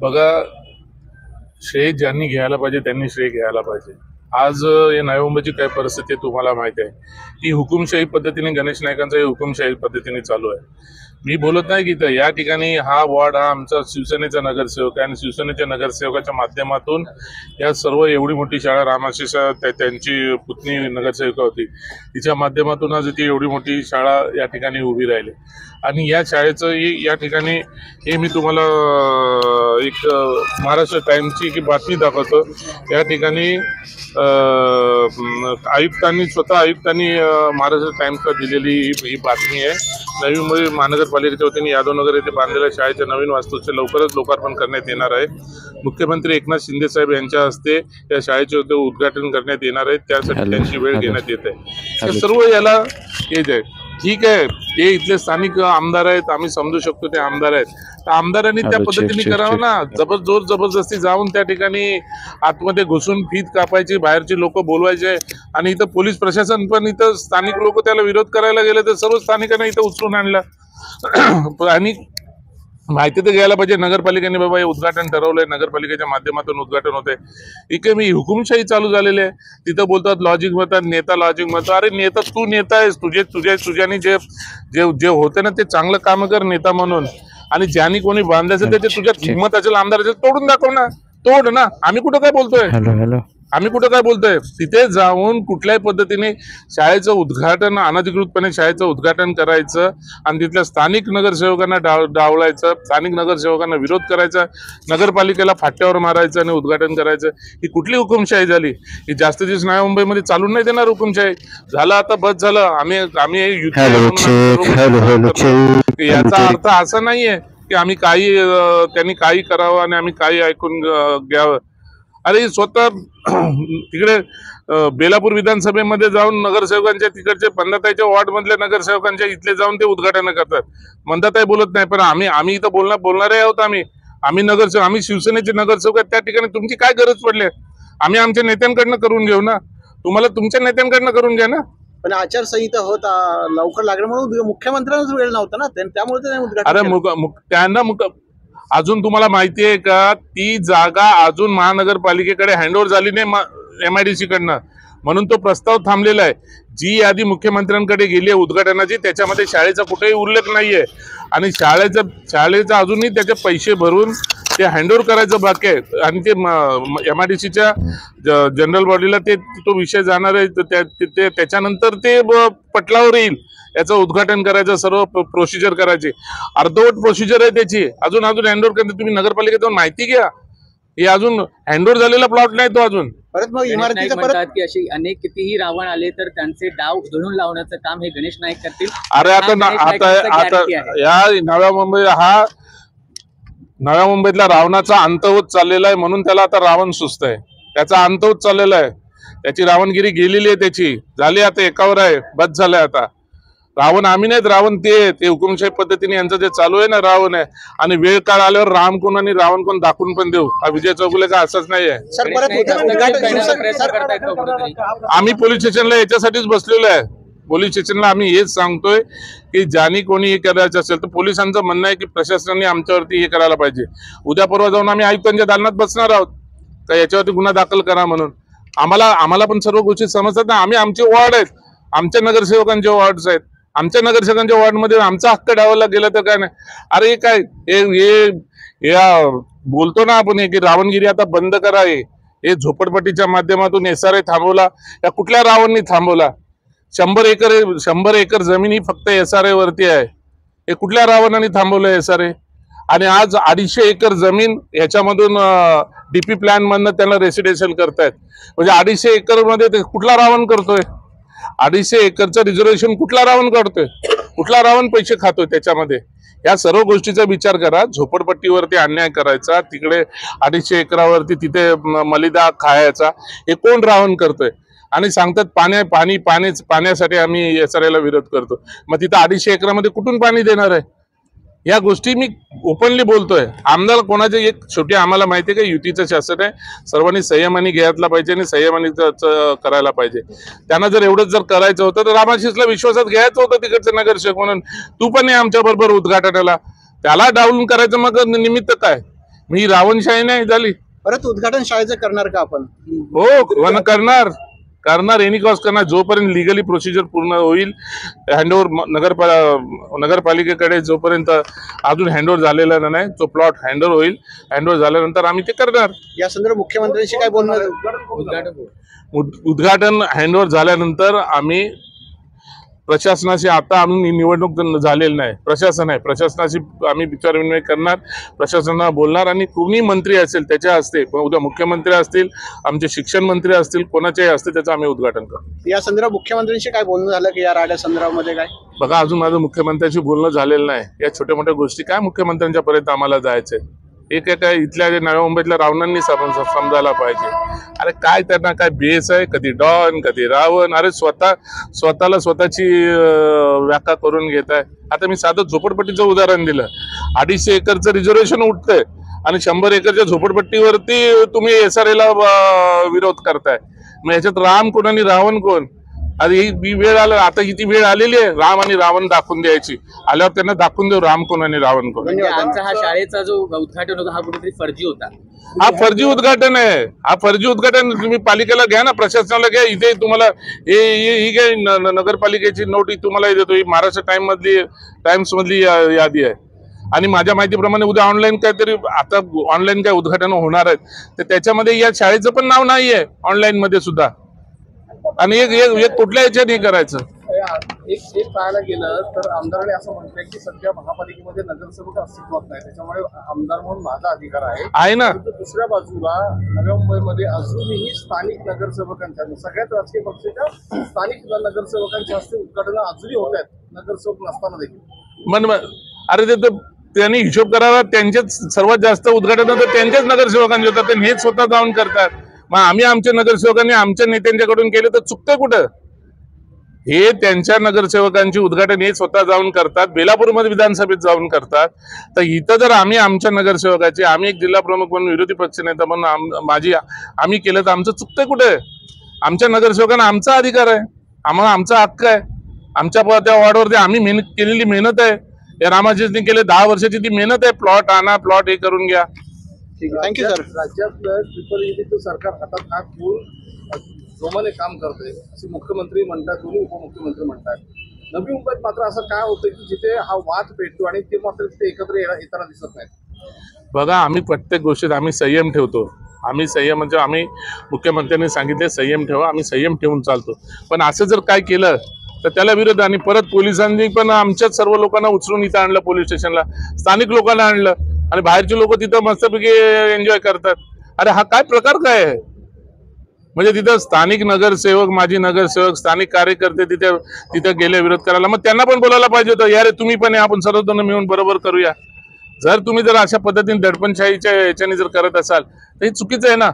बघा, श्रेय ज्यांनी घ्यायला पाहिजे त्यांनी श्रेय घ्यायला पाहिजे। आज या नवी मुंबईची काय परिस्थिती तुम्हाला माहिती आहे, ती हुकुमशाही पद्धतीने गणेश नाईकांचा हुकुमशाही पद्धतीने चालू आहे। मी बोलत नाही की या ठिकाणी हा वॉर्ड हा आमचा शिवसेनेचा नगरसेवक आहे आणि शिवसेनेच्या नगरसेवकाच्या माध्यमातून या सर्व एवढी मोठी शाळा रामाशिष त्यांची पुतणी नगरसेविका होती, तिच्या माध्यमातून आज ती एवढी मोठी शाळा या ठिकाणी उभी राहिली। आणि या शाळेचं या ठिकाणी हे मी तुम्हाला एक महाराष्ट्र टाइम्सची की बातमी दाखवतो। या ठिकाणी आयुक्तांनी स्वतः आयुक्तांनी महाराष्ट्र टाइम्सला दिलेली ही बातमी आहे। नवी मुंबई महानगरपालिकेच्या वतीने यादवनगर येथे बांधलेल्या शाळेच्या नवीन वास्तूचे लवकरच लोकार्पण करण्यात येणार आहे। मुख्यमंत्री एकनाथ शिंदे साहेब यांच्या हस्ते या शाळेचे उद्घाटन करण्यात येणार आहे, त्यासाठी त्यांची वेळ घेण्यात येत आहे। सर्व याला हेच आहे, ठीक आहे, ते इथले स्थानिक आमदार आहेत, आम्ही समजू शकतो ते आमदार आहेत, तर आमदारांनी त्या पद्धतीने करावं ना। जबरदस्ती जाऊन त्या ठिकाणी आतमध्ये घुसून फीत कापायची, बाहेरची लोक बोलवायचे आणि इथं पोलीस प्रशासन पण इथं स्थानिक लोक त्याला विरोध करायला गेले तर सर्व स्थानिकांना इथं उचलून आणलं। आणि माहिती तर घ्यायला पाहिजे नगरपालिकेने, बाबा हे उद्घाटन ठरवलंय, नगरपालिकेच्या माध्यमातून उद्घाटन होते। इकडे मी हुकुमशाही चालू झालेली आहे, तिथं बोलतात लॉजिक म्हणतात, नेता लॉजिक म्हणतो। अरे नेता तू नेता आहेस, तुझ्यानी जे होते ना ते चांगलं काम कर नेता म्हणून, आणि ज्यांनी कोणी बांधायचं त्याचे तुझ्यात हिंमत असेल आमदार असेल तोडून दाखव ना, तोड ना। आम्ही कुठं काय बोलतोय, आम्ही कुठं काय बोलतोय, तिथे जाऊन कुठल्याही पद्धतीने शाळेचं उद्घाटन, अनधिकृतपणे शाळेचं उद्घाटन करायचं आणि तिथल्या स्थानिक नगरसेवकांना डावलायचं, स्थानिक नगरसेवकांना विरोध करायचा, नगरपालिकेला फाट्यावर मारायचं आणि उद्घाटन करायचं, ही कुठली हुकुमशाही झाली? ही जास्त दिवस नवी मुंबईमध्ये चालून नाही देणार हुकुमशाही। झालं आता बस झालं। आम्ही याचा अर्थ असा नाहीये की आम्ही त्यांनी काही करावं आणि आम्ही काही ऐकून घ्यावं। अरे स्वतः तिकडे बेलापूर विधानसभेमध्ये जाऊन नगरसेवकांच्या तिकडचे मंदाताईच्या वॉर्ड मधल्या नगरसेवकांच्या इथले जाऊन ते उद्घाटन करतात। मंदाताई बोलत नाही, पण आम्ही इथं बोलणारे आहोत। आम्ही नगरसेवक, आम्ही शिवसेनेचे नगरसेवक आहेत, त्या ठिकाणी तुमची काय गरज पडली? आम्ही आमच्या नेत्यांकडनं करून घेऊ ना, तुम्हाला तुमच्या नेत्यांकडनं करून घ्या ना। पण आचारसंहिता होता लवकर लागलं म्हणून मुख्यमंत्र्यांनाच वेळ नव्हता ना, त्यामुळे अरे त्यांना अजून तुम्हाला माहिती आहे का, ती जागा अजून महानगरपालिकेकडे हँडओव्हर झाली नाही MIDC कडनं, म्हणून तो प्रस्ताव थांबलेला आहे। जी यादी मुख्यमंत्र्यांकडे गेली आहे उद्घाटनाची, त्याच्यामध्ये शाळेचा कुठेही उल्लेख नाहीये आणि शाळेचा अजूनही त्याचे पैसे भरून ते हँडओव्हर करायचं बाकी आहे आणि ते MIDCच्या जनरल बॉडीला तो विषय जाणार आहे, त्याच्यानंतर ते पटलावर येईल। याचं उद्घाटन करायचं, सर्व प्रोसिजर करायची, अर्धवट प्रोसिजर आहे त्याची, अजून हँडओव्हर करते। तुम्ही नगरपालिकेत जाऊन माहिती घ्या, हे अजून हँडओव्हर झालेला प्लॉट नाही तो अजून। परत मग इमारतीचं म्हणतात की अशी अनेक कितीही रावण आले तर त्यांचे डाव धुळून लावण्याचं काम हे गणेश नाईक करतील। अरे आता या नव्या मुंबईतल्या रावणाचा अंत होत चाललेला आहे, म्हणून त्याला आता रावण सुस्त आहे, त्याचा अंत होत चाललेला आहे, त्याची रावणगिरी गेलेली आहे, त्याची झाली आता एकावर आहे, बस झालंय आता। रावण आम्ही नाहीत, रावण ते हुकुमशाही पद्धतीने यांचं जे चालू आहे ना रावण आहे, आणि वेळ काळ आल्यावर राम कोण आणि रावण कोण दाखवून पण देऊ। हा विजय चौगुले का असंच नाहीये। आम्ही पोलीस स्टेशनला याच्यासाठीच बसलेलो आहे, पोलीस स्टेशनला आम्ही हेच सांगतोय की ज्यांनी कोणी हे करायचं असेल तर पोलिसांचं म्हणणं आहे की प्रशासनाने आमच्यावरती हे करायला पाहिजे। उद्या परवा जाऊन आम्ही आयुक्तांच्या दालनात बसणार आहोत का याच्यावरती गुन्हा दाखल करा म्हणून। आम्हाला पण सर्व गोष्टी समजतात ना, आम्ही आमचे वॉर्ड आहेत, आमच्या नगरसेवकांचे वॉर्ड्स आहेत, आमच्या नगरसेवकांच्या वॉर्डमध्ये आमचा हक्क डावायला गेला तर काय नाही। अरे हे काय हे बोलतो ना आपण की रावणगिरी आता बंद करा, हे झोपडपट्टीच्या माध्यमातून SRA थांबवला, या कुठल्या रावणनी थांबवला? 100 एकर जमीन ही फक्त SRA वरती आहे, हे कुठल्या रावणाने थांबवलं SRA? आणि आज 250 एकर जमीन याच्यामधून DP प्लॅन मधनं त्यांना रेसिडेन्शियल करतायत, म्हणजे 250 एकर मध्ये कुठला रावण करतोय? 250 एकरचं रिझर्वेशन कुठला रावण करतोय? कुठला रावण पैसे खातोय त्याच्यामध्ये? या सर्व गोष्टीचा विचार करा. झोपडपट्टीवरती अन्याय करायचा, तिकडे 250 एकरावरती तिथे मलिदा खायचा, हे कोण रावण करतोय? आणि सांगतात पाण्यासाठी आम्ही SRA विरोध करतो. मग तिथं 250 एकरामध्ये कुठून पाणी देणार आहे? या गोष्टी मी ओपनली बोलतोय. आमदार कोणाचे एक शेवटी आम्हाला माहिती आहे की युतीचं शासन आहे, सर्वांनी संयमाने घ्यायला पाहिजे आणि संयमाने करायला पाहिजे. त्यांना जर एवढंच जर करायचं होतं तर रामाशीषला विश्वासात घ्यायचं होतं तिकडचं नगरसेवक म्हणून. तू पण आहे आमच्या बरोबर उद्घाटनाला, त्याला डावलून करायचं. मग निमित्त काय? मी रावणशाही नाही झाली. परत उद्घाटन शाळेचं करणार का आपण? हो, करणार एनी कॉस्ट करणार. जोपर्यंत लिगली प्रोसिजर पूर्ण होईल, हँडओव्हर नगरपालिकेकडे जोपर्यंत अजून हँडओव्हर झालेला नाही, तो प्लॉट हँडओव्हर होईल. हँडओव्हर झाल्यानंतर आम्ही ते करणार. या संदर्भात मुख्यमंत्र्यांशी काय बोलणार? उद्घाटन हँडओव्हर झाल्यानंतर आम्ही प्रशासनाशी, आता आम्ही निवडणूक झालेली नाही, प्रशासन आहे, प्रशासनाशी आम्ही विचारविनिमय करणार, प्रशासनाला बोलणार आणि कोणी मंत्री असेल त्याच्या हस्ते, उद्या मुख्यमंत्री असतील, आमचे शिक्षण मंत्री असतील, कोणाच्याही हस्ते त्याचं आम्ही उद्घाटन करू. या संदर्भात मुख्यमंत्र्यांशी काय बोलणं झालं की या राड्या संदर्भामध्ये काय? बघा, अजून माझं मुख्यमंत्र्यांशी बोलणं झालेलं नाही. या छोट्या मोठ्या गोष्टी काय मुख्यमंत्र्यांच्या पर्यंत आम्हाला जायचंय? एक काय इथल्या नव्या मुंबईतल्या रावणांनी समजायला पाहिजे. अरे काय त्यांना काय बेस आहे? कधी डॉन, कधी रावण. अरे स्वतःला स्वतःची व्याख्या करून घेत आहे. आता मी साधं झोपडपट्टीचं उदाहरण दिलं. 250 एकरचं रिझर्वेशन उठतंय आणि 100 एकरच्या झोपडपट्टीवरती तुम्ही SRA विरोध करताय. मग याच्यात राम कोण आणि रावण कोण? अरे ही वेळ आला, आता ही वेळ आलेली आहे राम आणि रावण दाखवून द्यायची. आल्यावर त्यांना दाखवून देऊ राम कोण आणि रावण कोण. आमचा हा शाळेचा जो उद्घाटन होता हा कुठेतरी फर्जी होता. हा फर्जी उद्घाटन आहे. हा फर्जी उद्घाटन तुम्ही पालिकेला घ्या ना, प्रशासनाला घ्या. इथे तुम्हाला ही काय नगरपालिकेची नोट तुम्हाला देतो, ही महाराष्ट्र टाइम्स मधली यादी आहे. आणि माझ्या माहितीप्रमाणे उद्या ऑनलाईन काहीतरी, आता ऑनलाईन काय उद्घाटन होणार आहेत तर त्याच्यामध्ये या शाळेचं पण नाव नाहीये ऑनलाईन मध्ये सुद्धा. आणि एक कुठल्या ह्याच्यात करायचं? एक पाहायला गेलं तर आमदारांनी असं म्हटलंय की सध्या महापालिकेमध्ये नगरसेवक अस्तित्वात नाही, त्याच्यामुळे आमदार म्हणून माझा अधिकार आहे ना. दुसऱ्या बाजूला नव्या मुंबईमध्ये अजूनही स्थानिक नगरसेवकांच्या, सगळ्याच राजकीय पक्षाच्या स्थानिक नगरसेवकांच्या हस्ते उद्घाटन अजूनही होत आहेत, नगरसेवक नसताना देखील. अरे ते त्यांनी हिशोब करावा. त्यांचेच सर्वात जास्त उद्घाटन तर त्यांच्याच नगरसेवकांचे होतात, त्यांनी हेच स्वतः जाऊन करतात. मग आम्ही आमच्या नगरसेवकांनी आमच्या नेत्यांच्याकडून केले तर चुकतं कुठं? हे त्यांच्या नगरसेवकांची उद्घाटन हे स्वतः जाऊन करतात, बेलापूरमध्ये विधानसभेत जाऊन करतात. तर इथं जर आम्ही आमच्या नगरसेवकाचे, आम्ही एक जिल्हा प्रमुख म्हणून, विरोधी पक्षनेता म्हणून आम्ही केलं तर आमचं चुकतं कुठे? आमच्या नगरसेवकांना आमचा अधिकार आहे, आम्हाला आमचा हक्क आहे. आमच्या त्या वॉर्डवरती आम्ही केलेली मेहनत आहे. या रामाजींनी केले 10 वर्षाची ती मेहनत आहे. प्लॉट आणा, प्लॉट हे करून घ्या. Thank you sir. राज्यातलं ट्रिपल ईडीचं सरकार हातात हात घेऊन जोमाने काम करतंय असे मुख्यमंत्री म्हणतात, दोन्ही उपमुख्यमंत्री म्हणतात. नवी मुंबईत मात्र असं काय होतं की जिथे हा वाद पेटतो आणि ते मात्र तिथे एकत्र येताना दिसत नाहीत? बघा, आम्ही प्रत्येक गोष्टीत आम्ही संयम ठेवतो. आम्ही संयम म्हणजे आम्ही मुख्यमंत्र्यांनी सांगितले संयम ठेवा, आम्ही संयम ठेवून चालतो. पण असं जर काय केलं तर त्याला विरोध. आणि परत पोलिसांनी पण आमच्याच सर्व लोकांना उचलून इथं आणलं, पोलीस स्टेशनला स्थानिक लोकांना आणलं आणि बाहेरचे लोक तिथं मस्तपैकी एन्जॉय करतात. अरे हा काय प्रकार काय आहे? म्हणजे तिथं स्थानिक नगरसेवक, माजी नगरसेवक, स्थानिक कार्यकर्ते तिथे गेले विरोध करायला. मग त्यांना पण बोलायला पाहिजे होतं, यार तुम्ही पण आपण सर्वजण मिळून बरोबर करूया. जर तुम्ही जर अशा पद्धतीने दडपणशाहीच्या याच्याने जर करत असाल तर हे चुकीचं आहे ना.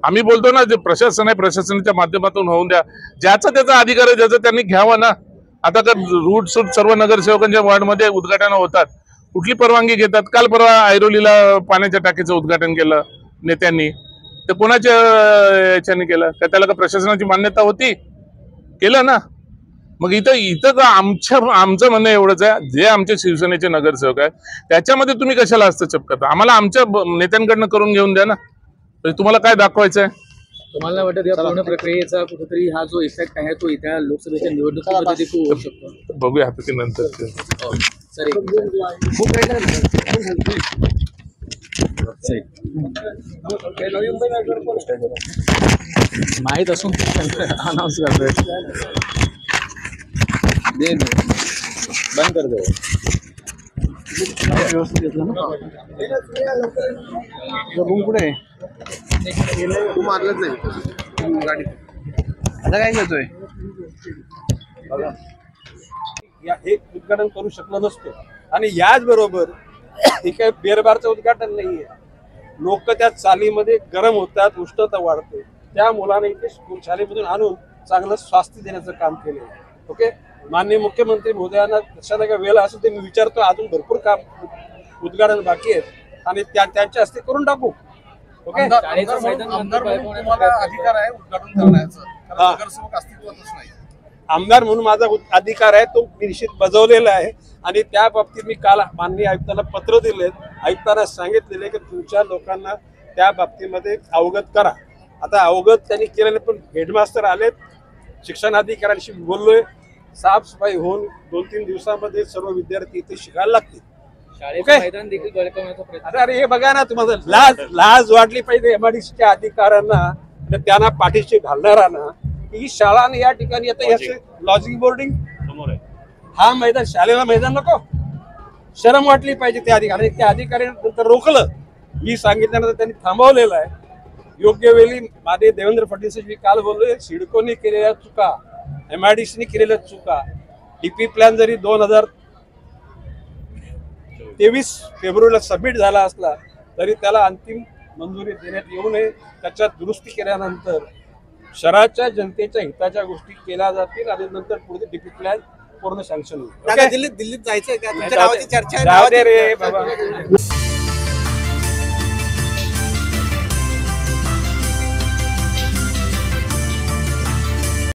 आम्ही बोलतो ना, जे प्रशासन आहे प्रशासनाच्या माध्यमातून होऊन द्या. ज्याचा त्याचा अधिकार आहे ज्याचा त्यांनी घ्यावा ना. आता का रूट सूट सर्व नगरसेवकांच्या वॉर्डमध्ये उद्घाटन होतात, कुठली परवानगी घेतात? काल परवा ऐरोलीला पाण्याच्या टाकीचं उद्घाटन केलं नेत्यांनी, तर कोणाच्या याच्याने केलं? का त्याला का प्रशासनाची मान्यता होती? केलं ना. मग इथं का आमचं म्हणणं एवढंच आहे, जे आमचे शिवसेनेचे नगरसेवक आहेत त्याच्यामध्ये तुम्ही कशाला असतं चिपकता? आम्हाला आमच्या नेत्यांकडनं करून घेऊन द्या ना. तुम्हाला काय दाखवायचं आहे? तुम्हाला वाटत या पूर्ण प्रक्रियेचा कुठेतरी हा जो इफेक्ट आहे तो इथल्या लोकसभेच्या निवडणुकीमध्ये देखील होऊ शकतो? बघूया आता ते नंतर. माहित असून अनाऊन्स करतोय. बंद कर दे. व्यवस्थित घेतलं ना पुढे तू मारलंच नाही गाडी. आता काय घेतोय? हे उद्घाटन करू शकलो नसतो आणि याचबरोबर हे काही बेरबारचं उद्घाटन नाहीये. लोक त्या चालीमध्ये गरम होतात, उष्णता वाढते. त्या मुलाने इथे शाळेमधून आणून चांगलं स्वास्थ्य देण्याचं काम केलं. ओके, माननीय मुख्यमंत्री महोदयांना कशाला काय वेळ असेल ते मी विचारतो. अजून भरपूर काम उद्घाटन बाकी आहेत आणि त्यांच्या हस्ते करून टाकू. ओके, शाळेचं मैदान आमदार नंतर म्हणून तुम्हाला अधिकार आहे उद्घाटन करण्याचं, कारण नगरसेवक अस्तित्वातच नाही. आमदार म्हणून माझा अधिकार आहे तो मी निश्चित बजावलेला आहे आणि त्या बाबतीत मी काल माननीय आयुक्तांना पत्र दिले. आयुक्तांना सांगितलेले की तुमच्या लोकांना त्या बाबतीमध्ये अवगत करा. आता अवगत त्यांनी केलेले, पण हेडमास्टर आलेत, शिक्षणाधिकाऱ्यांशी बोललोय. साफसफाई होऊन 2-3 दिवसामध्ये सर्व विद्यार्थी इथे शिकायला लागतील. शाळेचं मैदान देखील बळकावण्याचा प्रयत्न. अरे हे बघा ना, तुम्हाला लाज वाटली पाहिजे MIDCच्या अधिकाऱ्यांना, त्यांना पाठीशी घालणाऱ्यांना. ही शाळा आणि या ठिकाणी आता लॉजिंग बोर्डिंग हा मैदान, शाळेला मैदान नको. शरम वाटली पाहिजे त्या अधिकाऱ्यांनी नंतर रोखलं. मी सांगितल्यानंतर त्यांनी थांबवलेलं आहे. योग्य वेळी माझे देवेंद्र फडणवीस मी काल बोललोय, सिडकोने केलेल्या चुका, MIDCने केलेल्या चुका, DP प्लॅन जरी 2023 फेब्रुवारीला सबमिट झाला असला तरी त्याला अंतिम मंजुरी देण्यात येऊ नये. त्याच्यात दुरुस्ती केल्यानंतर शहराच्या जनतेच्या हिताच्या गोष्टी केल्या जातील आणि नंतर पुढे DP प्लॅन पूर्ण सँक्शन होईल. दादा, दिल्लीत जायचंय का? तुमच्या गावाची चर्चा आहे. जाऊ दे रे बाबा.